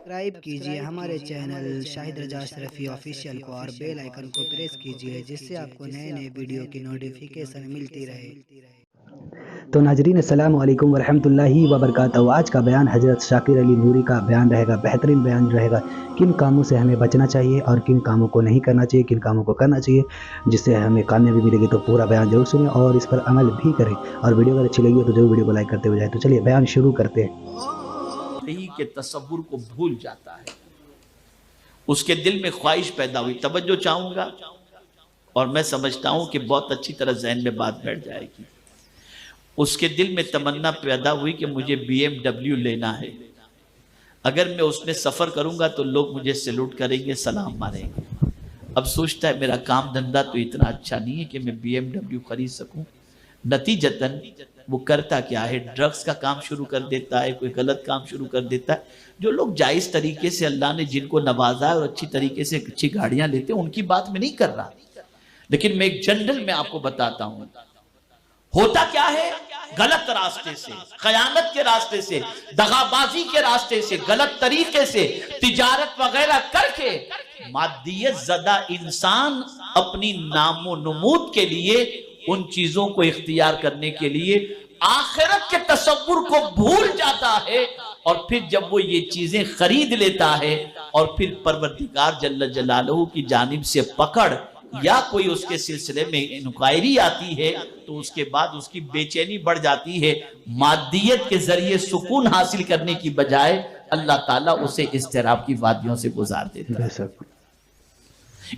Subscribe کیجئے ہمارے channel شاہد رضا اشرفی official کو اور بیل آئیکن کو پریس کیجئے جس سے آپ کو نئے نئے ویڈیو کی نوٹیفیکیشن ملتی رہے۔ تو ناظرین السلام علیکم ورحمۃ اللہ وبرکاتہ۔ آج کا بیان حضرت شاکر علی نوری کا بیان رہے گا، بہترین بیان رہے گا کن کاموں سے ہمیں بچنا چاہیے اور کن کاموں کو نہیں کرنا چاہیے، کن کاموں کو کرنا چاہیے جس سے ہمیں کامیابی ملے گی۔ تو پورا بیان ضرور سنیں اور اس پر عمل بھی کریں، اور ویڈیو اگر اچھی لگی ہو تو ضرور ویڈیو کو لائک کرتے ہوئے جائیں۔ تو چلیے بیان شروع کرتے ہیں۔ کے تصور کو بھول جاتا ہے، اس کے دل میں خواہش پیدا ہوئی۔ توجہ چاہوں گا اور میں سمجھتا ہوں کہ بہت اچھی طرح ذہن میں بات بیٹھ جائے گی۔ اس کے دل میں تمنا پیدا ہوئی کہ مجھے BMW لینا ہے، اگر میں اس میں سفر کروں گا تو لوگ مجھے سیلوٹ کریں گے، سلام ماریں گے۔ اب سوچتا ہے میرا کام دھندہ تو اتنا اچھا نہیں ہے کہ میں BMW خرید سکوں۔ نتیجتاً وہ کرتا کیا ہے، ڈرگز کا کام شروع کر دیتا ہے، کوئی غلط کام شروع کر دیتا ہے۔ جو لوگ جائز طریقے سے اللہ نے جن کو نوازا ہے اور اچھی طریقے سے اچھی گاڑیاں لیتے ہیں، ان کی بات میں نہیں کر رہا، لیکن میں ایک جنرل میں آپ کو بتاتا ہوں۔ ہوتا کیا ہے، غلط راستے سے، خیانت کے راستے سے، دغابازی کے راستے سے، غلط طریقے سے تجارت وغیرہ کر کے مادیت زدہ انسان اپنی نام و نمود کے لیے ان چیزوں کو اختیار کرنے کے لیے آخرت کے تصور کو بھول جاتا ہے، اور پھر جب وہ یہ چیزیں خرید لیتا ہے اور پھر پروردگار جل جلالہ کی جانب سے پکڑ یا کوئی اس کے سلسلے میں انکوائری آتی ہے تو اس کے بعد اس کی بے چینی بڑھ جاتی ہے۔ مادیت کے ذریعے سکون حاصل کرنے کی بجائے اللہ تعالیٰ اسے اضطراب کی وادیوں سے گزار دیتا ہے۔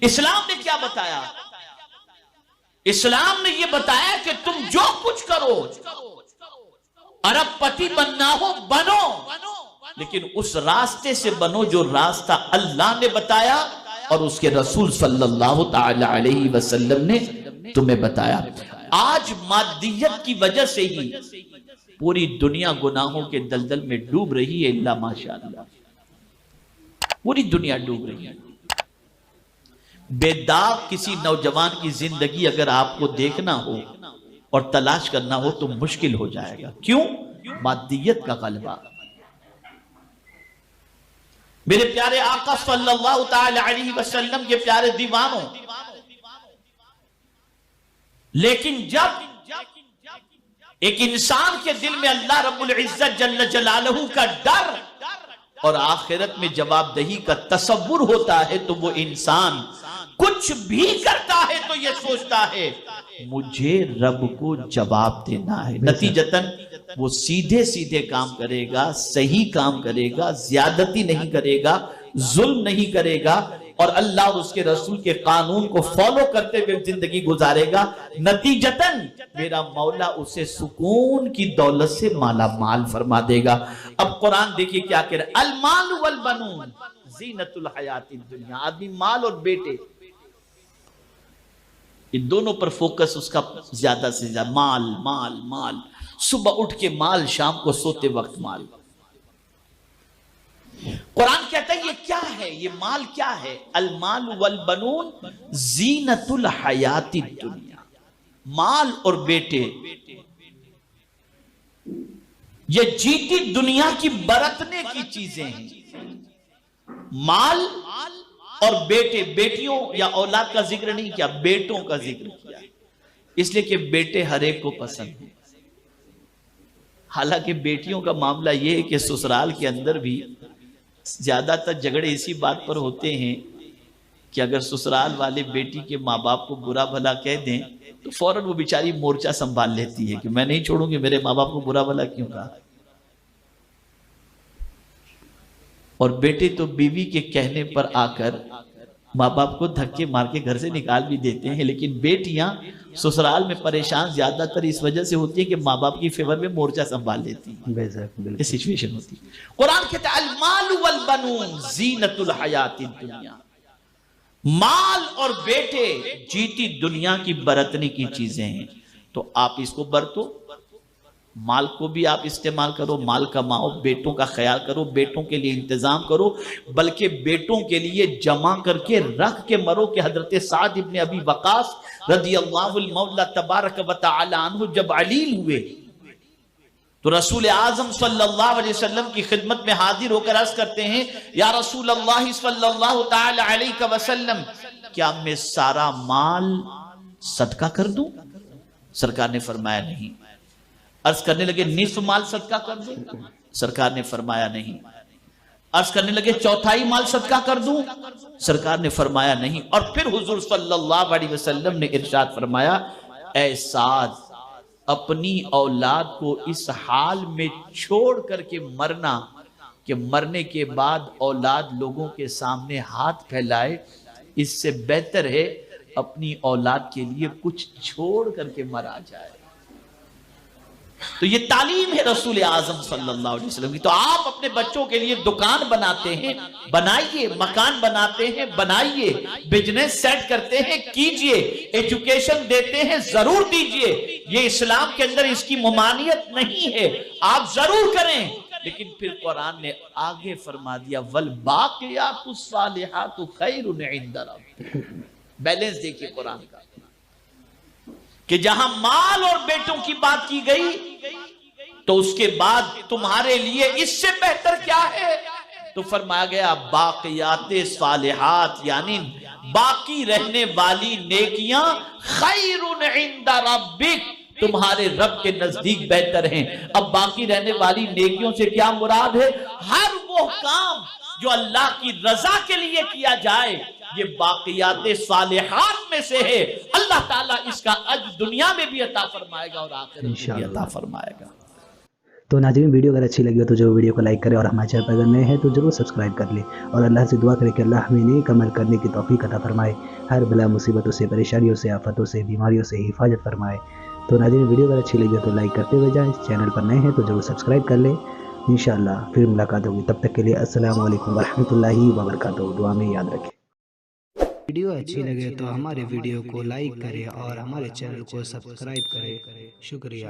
اسلام نے کیا بتایا؟ اسلام نے یہ بتایا کہ تم جو کچھ کرو، ارب پتی بننا ہو بنو، لیکن اس راستے سے بنو جو راستہ اللہ نے بتایا اور اس کے رسول صلی اللہ تعالی علیہ وسلم نے تمہیں بتایا۔ آج مادیت کی وجہ سے ہی پوری دنیا گناہوں کے دلدل میں ڈوب رہی ہے، اللہ ماشاءاللہ پوری دنیا ڈوب رہی ہے۔ بے داغ کسی نوجوان کی زندگی اگر آپ کو دیکھنا ہو اور تلاش کرنا ہو تو مشکل ہو جائے گا۔ کیوں؟ مادیت کا غلبہ۔ میرے پیارے آقا صلی اللہ تعالی علیہ وسلم کے پیارے دیوانوں، لیکن جب ایک انسان کے دل میں اللہ رب العزت جل جلالہ کا ڈر اور آخرت میں جواب دہی کا تصور ہوتا ہے تو وہ انسان کچھ بھی کرتا ہے تو یہ سوچتا ہے مجھے رب کو جواب دینا ہے۔ نتیجتاً وہ سیدھے سیدھے کام کرے گا، صحیح کام کرے گا، زیادتی نہیں کرے گا، ظلم نہیں کرے گا، اور اللہ اور اس کے رسول کے قانون کو فالو کرتے ہوئے زندگی گزارے گا۔ نتیجتاً میرا مولا اسے سکون کی دولت سے مالا مال فرما دے گا۔ اب قرآن دیکھیے کیا کہہ رہا ہے، المال والبنون زینت الحیات الدنیا۔ آدمی مال اور بیٹے، ان دونوں پر فوکس اس کا زیادہ سے زیادہ، مال مال مال، صبح اٹھ کے مال، شام کو سوتے وقت مال۔ قرآن کہتا ہے یہ کیا ہے، یہ مال کیا ہے؟ المال والبنون زینت الحیات الدنیا۔ مال اور بیٹے یہ جیتی دنیا کی برتنے کی چیزیں ہیں۔ مال اور بیٹے، بیٹیوں یا اولاد کا ذکر نہیں کیا، بیٹوں کا ذکر کیا، اس لیے کہ بیٹے ہر ایک کو پسند ہیں۔ حالانکہ بیٹیوں کا معاملہ یہ ہے کہ سسرال کے اندر بھی زیادہ تر جھگڑے اسی بات پر ہوتے ہیں کہ اگر سسرال والے بیٹی کے ماں باپ کو برا بھلا کہہ دیں تو فوراً وہ بیچاری مورچہ سنبھال لیتی ہے کہ میں نہیں چھوڑوں گی، میرے ماں باپ کو برا بھلا کیوں کہا۔ اور بیٹے تو بیوی کے کہنے پر آ کر ماں باپ کو دھکے مار کے گھر سے نکال بھی دیتے ہیں، لیکن بیٹیاں سسرال میں پریشان زیادہ تر اس وجہ سے ہوتی ہیں کہ ماں باپ کی فیور میں مورچہ سنبھال لیتی ہیں، یہ سچویشن ہوتی ہے۔ قرآن کہتا ہے المال والبنون زینت الحیات الدنیا، مال اور بیٹے جیتی دنیا کی برتنے کی چیزیں ہیں۔ تو آپ اس کو برتو، مال کو بھی آپ استعمال کرو، مال کماؤ، بیٹوں کا خیال کرو، بیٹوں کے لیے انتظام کرو، بلکہ بیٹوں کے لیے جمع کر کے رکھ کے مرو۔ کہ حضرت سعد ابن ابی وقاص رضی اللہ المولا تبارک و تعالی عنہ جب علیل ہوئے تو رسول اعظم صلی اللہ علیہ وسلم کی خدمت میں حاضر ہو کر عرض کرتے ہیں یا رسول اللہ صلی اللہ تعالی علیہ وسلم کیا میں سارا مال صدقہ کر دوں؟ سرکار نے فرمایا نہیں۔ عرض کرنے لگے نصف مال صدقہ کر دوں؟ سرکار نے فرمایا نہیں۔ عرض کرنے لگے چوتھائی مال صدقہ کر دوں؟ سرکار نے فرمایا نہیں۔ اور پھر حضور صلی اللہ علیہ وسلم نے ارشاد فرمایا اے سعد اپنی اولاد کو اس حال میں چھوڑ کر کے مرنا کہ مرنے کے بعد اولاد لوگوں کے سامنے ہاتھ پھیلائے، اس سے بہتر ہے اپنی اولاد کے لیے کچھ چھوڑ کر کے مرا جائے۔ تو یہ تعلیم ہے رسول اعظم صلی اللہ علیہ وسلم کی۔ تو آپ اپنے بچوں کے لیے دکان بناتے ہیں، بنائیے، مکان بناتے ہیں، بنائیے، بزنس سیٹ کرتے ہیں، کیجئے، ایجوکیشن دیتے ہیں، ضرور دیجئے۔ یہ اسلام کے اندر اس کی ممانعت نہیں ہے، آپ ضرور کریں۔ لیکن پھر قرآن نے آگے فرما دیا وَالْبَاقِيَاتُ الصَّالِحَاتُ خَيْرٌ عِندَ رَبِّكَ۔ بیلنس دیکھیے قرآن کا کہ جہاں مال اور بیٹوں کی بات کی گئی تو اس کے بعد تمہارے لیے اس سے بہتر کیا ہے؟ تو فرمایا گیا باقیات صالحات، یعنی باقی رہنے والی نیکیاں خیر عند ربک، تمہارے رب کے نزدیک بہتر ہیں۔ اب باقی رہنے والی نیکیوں سے کیا مراد ہے؟ ہر وہ کام جو اللہ کی رضا کے لیے کیا جائے، یہ باقیات صالحات میں سے ہے۔ اللہ تعالیٰ اس کا اجر دنیا میں بھی عطا فرمائے گا اور آخرت میں بھی عطا فرمائے گا۔ تو ناظرین ویڈیو اگر اچھی لگی ہو تو ضرور ویڈیو کو لائک کریں اور ہمارے چینل پر اگر نئے ہیں تو ضرور سبسکرائب کر لیں، اور اللہ سے دعا کریں کہ اللہ ہمیں نیک عمل کرنے کی توفیق عطا فرمائے، ہر بلا مصیبتوں سے، پریشانیوں سے، آفتوں سے، بیماریوں سے حفاظت فرمائے۔ تو ناظرین ویڈیو اگر اچھی لگی ہو تو لائک کرتے ہوئے جائیں، چینل پر نئے ہیں تو ضرور سبسکرائب کر لیں۔ انشاءاللہ پھر ملاقات ہوگی، تب تک کے لیے السلام علیکم ورحمۃ اللہ وبرکاتہ۔ دعا میں یاد رکھیں۔ ویڈیو اچھی لگے تو ہمارے ویڈیو کو لائک کریں اور ہمارے چینل کو سبسکرائب کریں۔ شکریہ۔